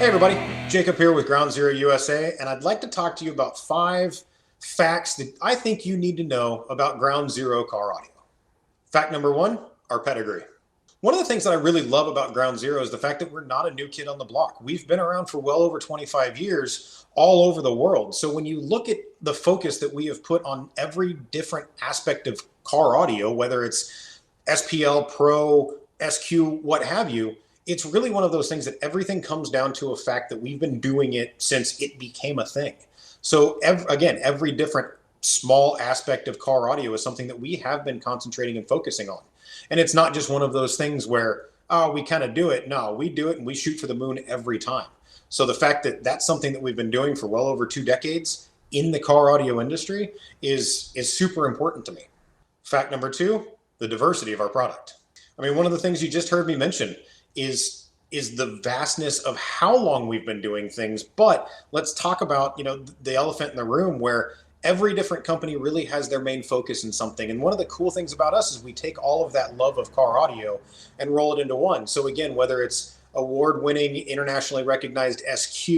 Hey everybody, Jacob here with Ground Zero USA, and I'd like to talk to you about 5 facts that I think you need to know about Ground Zero car audio. Fact number 1, our pedigree. One of the things that I really love about Ground Zero is the fact that we're not a new kid on the block. We've been around for well over 25 years all over the world. So when you look at the focus that we have put on every different aspect of car audio, whether it's SPL, Pro, SQ, what have you, it's really one of those things that everything comes down to a fact that we've been doing it since it became a thing. So again, every different small aspect of car audio is something that we have been concentrating and focusing on. And it's not just one of those things where, oh, we kind of do it. No, we do it and we shoot for the moon every time. So the fact that that's something that we've been doing for well over 2 decades in the car audio industry is super important to me. Fact number 2, the diversity of our product. I mean, one of the things you just heard me mention is the vastness of how long we've been doing things. But let's talk about, the elephant in the room, where every different company really has their main focus in something. And one of the cool things about us is we take all of that love of car audio and roll it into one. So again, whether it's award-winning, internationally recognized SQ,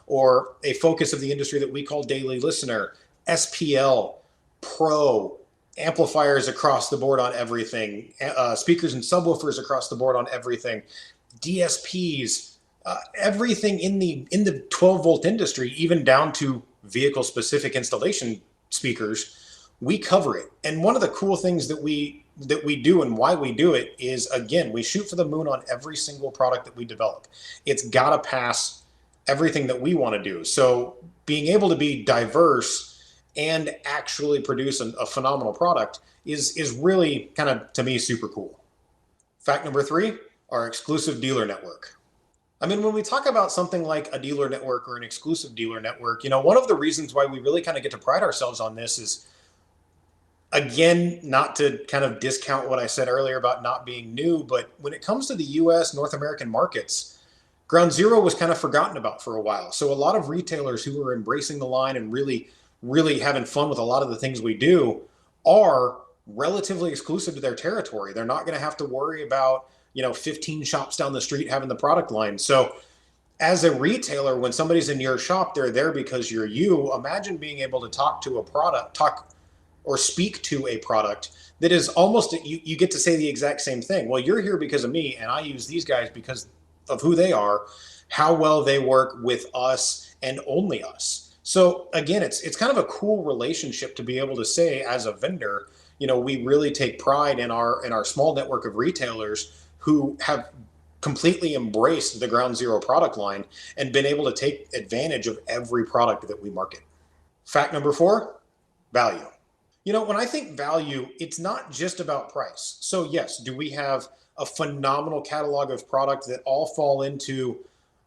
or a focus of the industry that we call daily listener, SPL, Pro, amplifiers across the board on everything, speakers and subwoofers across the board on everything, DSPs, everything in the 12 volt industry, even down to vehicle specific installation speakers, we cover it. And one of the cool things that we do and why we do it is, again, we shoot for the moon on every single product that we develop. It's got to pass everything that we want to do. So being able to be diverse and actually produce a phenomenal product is really kind of, to me, super cool. Fact number 3, our exclusive dealer network. I mean, when we talk about something like a dealer network or an exclusive dealer network, one of the reasons why we really kind of get to pride ourselves on this is, again, not to kind of discount what I said earlier about not being new, but when it comes to the US, North American markets, Ground Zero was kind of forgotten about for a while. So a lot of retailers who are embracing the line and really having fun with a lot of the things we do are relatively exclusive to their territory. They're not going to have to worry about, 15 shops down the street having the product line. So as a retailer, when somebody's in your shop, they're there because you're you. Imagine being able to talk or speak to a product that is almost, you get to say the exact same thing. Well, you're here because of me, and I use these guys because of who they are, how well they work with us and only us. So again, it's kind of a cool relationship to be able to say, as a vendor, we really take pride in our small network of retailers who have completely embraced the Ground Zero product line and been able to take advantage of every product that we market. Fact number 4, value. When I think value, it's not just about price. So yes, do we have a phenomenal catalog of product that all fall into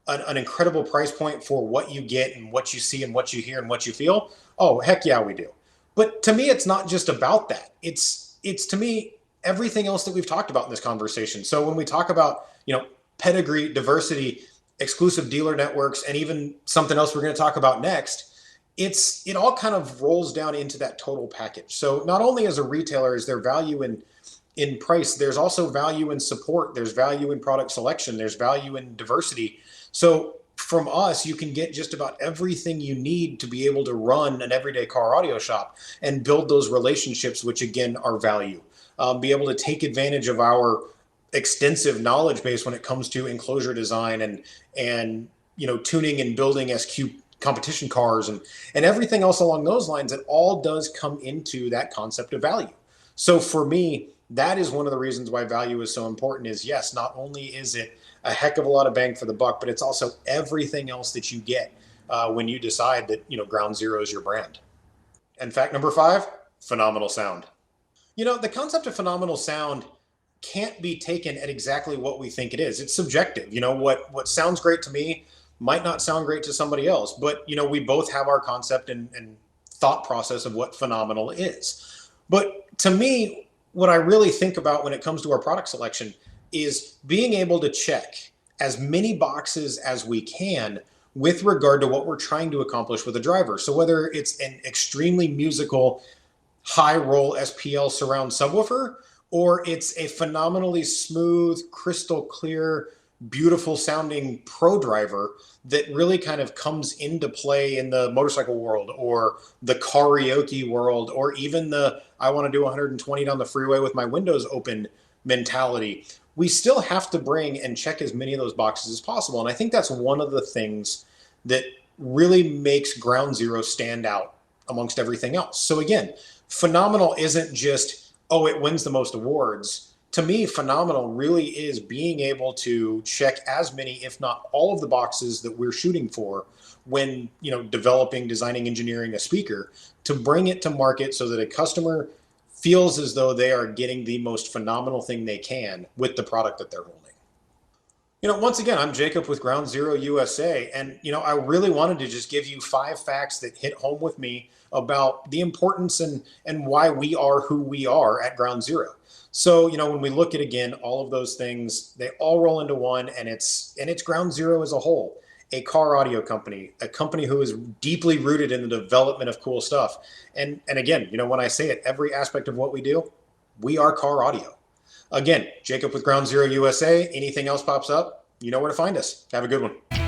an incredible price point for what you get and what you see and what you hear and what you feel? Oh, heck yeah, we do. But to me, it's not just about that. It's to me, everything else that we've talked about in this conversation. So when we talk about, pedigree, diversity, exclusive dealer networks, and even something else we're going to talk about next, it all kind of rolls down into that total package. So not only as a retailer is there value in price, there's also value in support, there's value in product selection, there's value in diversity. So from us, you can get just about everything you need to be able to run an everyday car audio shop and build those relationships, which again are value. Be able to take advantage of our extensive knowledge base when it comes to enclosure design and tuning and building SQ competition cars and everything else along those lines. It all does come into that concept of value. So for me, that is one of the reasons why value is so important. Is yes, not only is it a heck of a lot of bang for the buck, but it's also everything else that you get when you decide that Ground Zero is your brand. And fact number 5, phenomenal sound. The concept of phenomenal sound can't be taken at exactly what we think it is. It's subjective. What sounds great to me might not sound great to somebody else, but we both have our concept and thought process of what phenomenal is. But to me, what I really think about when it comes to our product selection is being able to check as many boxes as we can with regard to what we're trying to accomplish with a driver. So whether it's an extremely musical high roll SPL surround subwoofer, or it's a phenomenally smooth, crystal clear, beautiful sounding pro driver that really kind of comes into play in the motorcycle world or the karaoke world, or even the I want to do 120 down the freeway with my windows open mentality. We still have to bring and check as many of those boxes as possible. And I think that's one of the things that really makes Ground Zero stand out amongst everything else. So again, phenomenal isn't just, oh, it wins the most awards. To me, phenomenal really is being able to check as many, if not all of the boxes that we're shooting for when, developing, designing, engineering a speaker, to bring it to market so that a customer feels as though they are getting the most phenomenal thing they can with the product that they're holding. Once again, I'm Jacob with Ground Zero USA, and I really wanted to just give you 5 facts that hit home with me about the importance and why we are who we are at Ground Zero. So, when we look at, again, all of those things, they all roll into one, and it's Ground Zero as a whole, a car audio company, a company who is deeply rooted in the development of cool stuff. And again, when I say it, every aspect of what we do, we are car audio. Again, Jacob with Ground Zero USA. Anything else pops up, you know where to find us. Have a good one.